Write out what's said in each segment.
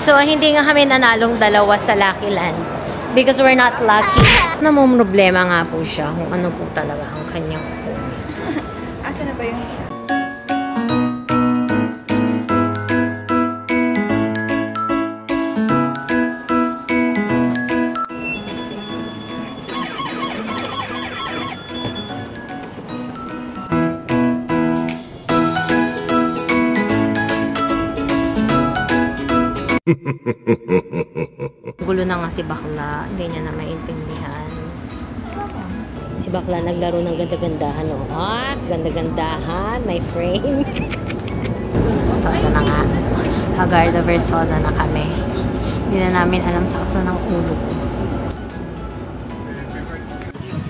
So, hindi nga kami nanalong dalawa sa Lucky Land. Because we're not lucky. Namumroblema nga po siya kung ano po talaga ang kanyang phone. Asa na ba yung... Gulo na nga si bakla. Hindi niya na maintindihan. Si bakla naglaro ng ganda-gandahan. Oh. Ah, ganda-gandahan. My frame. So, ito na nga. Hagarda Versosa na kami. Hindi na namin alam sa kato ng ulo.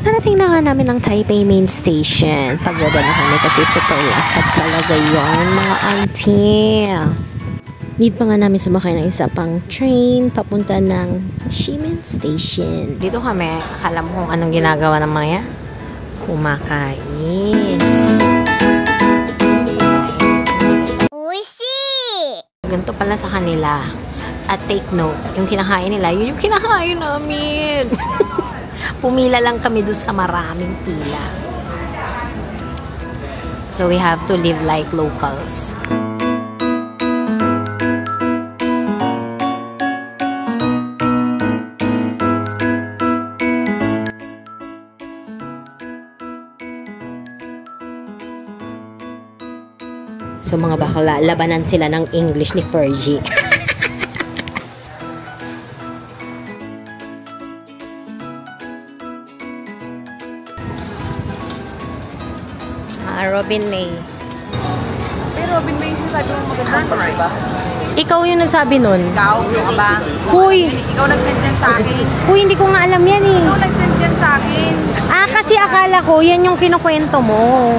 Narating na nga namin ang Taipei Main Station. Pagwada na kami kasi super lakad talaga yon mga auntie. Need pa nga namin sumakay ng isa pang train papunta ng Ximen Station. Dito kami, akala mo kung anong ginagawa ng mga yan? Kumakain. Oishi! Ganito pala sa kanila. At take note, yung kinakain nila, yun yung kinakain namin. Pumila lang kami doon sa maraming pila. So we have to live like locals. So mga bakla, labanan sila ng English ni Fergie. Robin May. Hey, Robin May, sinasabi mo maganda, diba? Ikaw yung nagsabi nun. Ikaw, ano ba? Huy! Ikaw nag-send yan sa akin. Huy, hindi ko nga alam yan eh. Ikaw nag-send yan sa akin. Ah, kasi akala ko, yan yung kinukwento mo.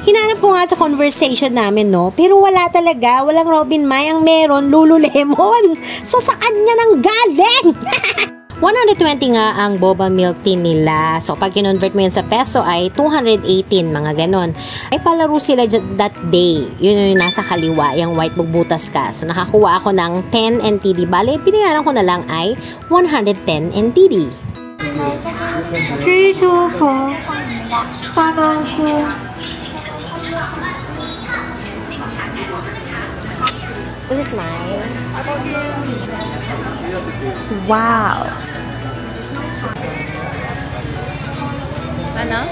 Hinanap ko nga sa conversation namin, no? Pero wala talaga. Walang Robin May. Ang meron, Lululemon. So, saan niya nang galing? 120 nga ang boba milk tea nila. So, pag kinonvert mo yan sa peso ay 218, mga ganon. Ay, palaro sila that day. Yun yung nasa kaliwa, yung white bugbutas ka. So, nakakuha ako ng 10 NTD. Bale, binayaran ko na lang ay 110 NTD. 3, 2, 4, 5, 6. This is mine. Wow. Ano?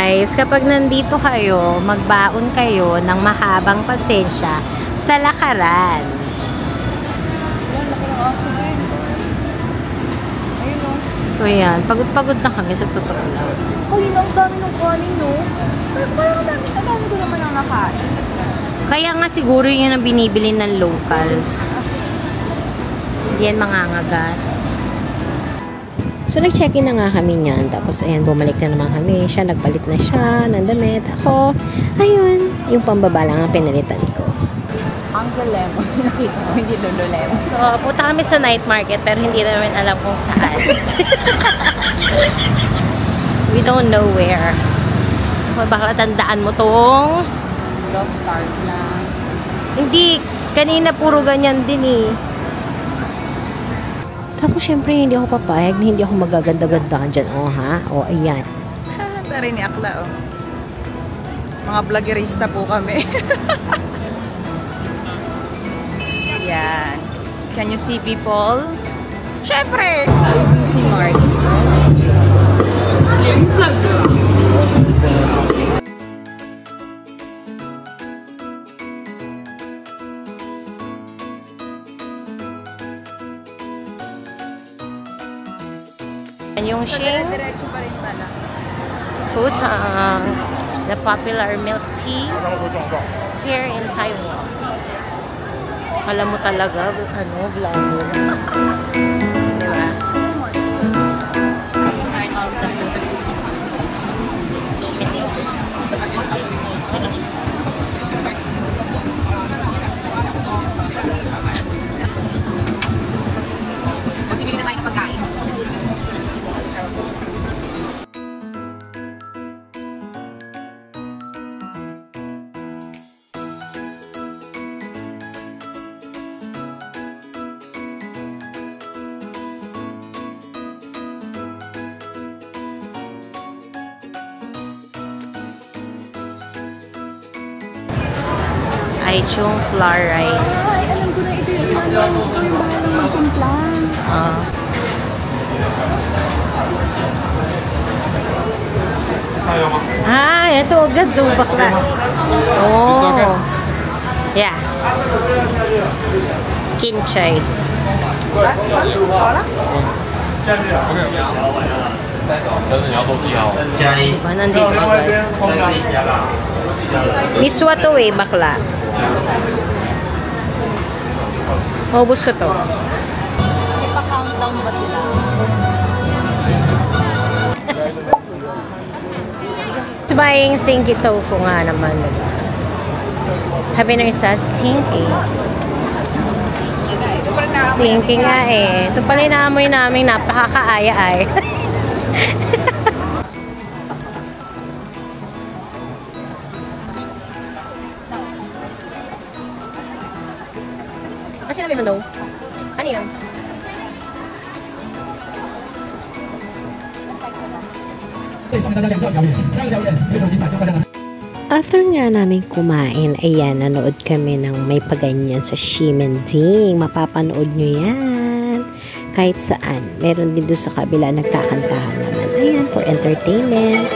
Guys, kapag nandito kayo, magbaon kayo ng mahabang pasensya sa lakaran. So yan, pagod-pagod na kami sa totoo lang. Kanina, ang dami ng kanin, no? Sabi ko, parang ang dami ko naman ang nakain. Kaya nga siguro yun ang binibili ng locals. Hindi yan mangangagat. So, nag-check-in na nga kami niyan. Tapos, ayan, bumalik na naman kami. Siya, nagpalit na siya ng damit. Ako, ayun, yung pambaba lang ang pinalitan ko. Uncle Lemon. Nakita mo, hindi Lululemon. So, punta kami sa night market pero hindi namin alam kung saan. We don't know where. Baka tandaan mo tong... Lost Start lang. Hindi. Kanina puro ganyan din eh. Tapos syempre hindi ako papayag na hindi ako magaganda-gandahan dyan. Oh ha? Oh ayan. Tari ni Akla, oh. Mga vloggerista po kami. Yan. Can you see people? Syempre! Si Mark. Yung Shing Diretso pa rin pala. Futang, the popular milk tea here in Taiwan. Alam mo talaga, ano, vlogger. Diba? Magsibili na tayo ng pagkain. Taichung flour rice. Ay, alam ko na ito yung bahay ng magtimpla. Ito agad do bakla. Oh. Yeah. Kinchay. Diba, nandito agad. Miswa to eh, bakla. Maubos ko to. May pa-countdown ba sila? It's buying stinky tofu nga naman. Sabi ng isa, stinky. Stinky nga eh. Ito pala inaamoy namin napakakaaya-ay. Ano sinabi mo daw? Ano yun? After nga namin kumain, ayan, nanood kami ng may paganyan sa Ximending. Mapapanood nyo yan. Kahit saan. Meron din doon sa kabila nagkakantahan naman. Ayan, for entertainment.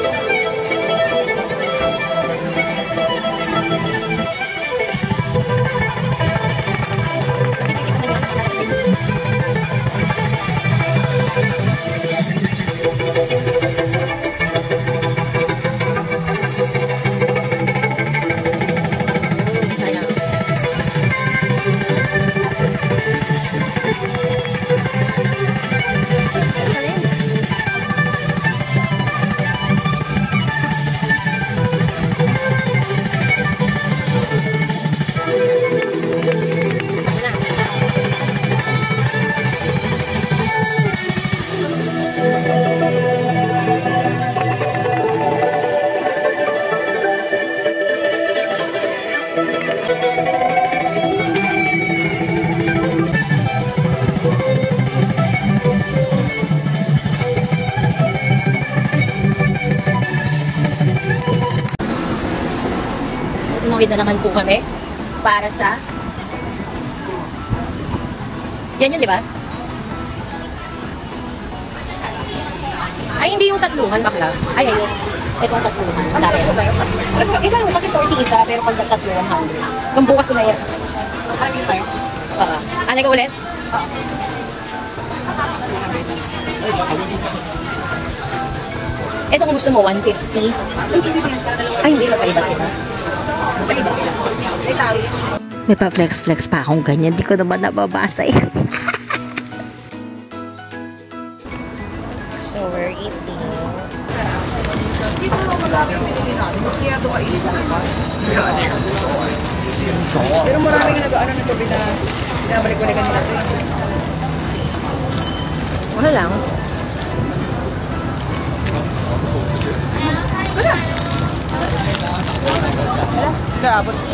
Tumawid na naman po kami para sa yan yun, di ba? Ay, hindi yung tatluhan, bakla. Ay, ayun. Itong tatluhan. Dati. Ikaw mo kasi 40 isa, pero pag tatluhan, 100. Nung bukas ko na yan. Parang tayo? Ano ka ulit? Ito kung gusto mo, 150. Ay, hindi. Magkaiba sila. Magkaiba sila. Ay, tao. May pa-flex-flex pa akong ganyan. Di ko naman nababasa eh. So, we're eating. Dito naman malapit pinili natin. Kaya ito kainin sa iba. Pero maraming nag-ano na gabi na binabalik-balikan nila ito. Wala lang. Wala. Wala. Kaabot.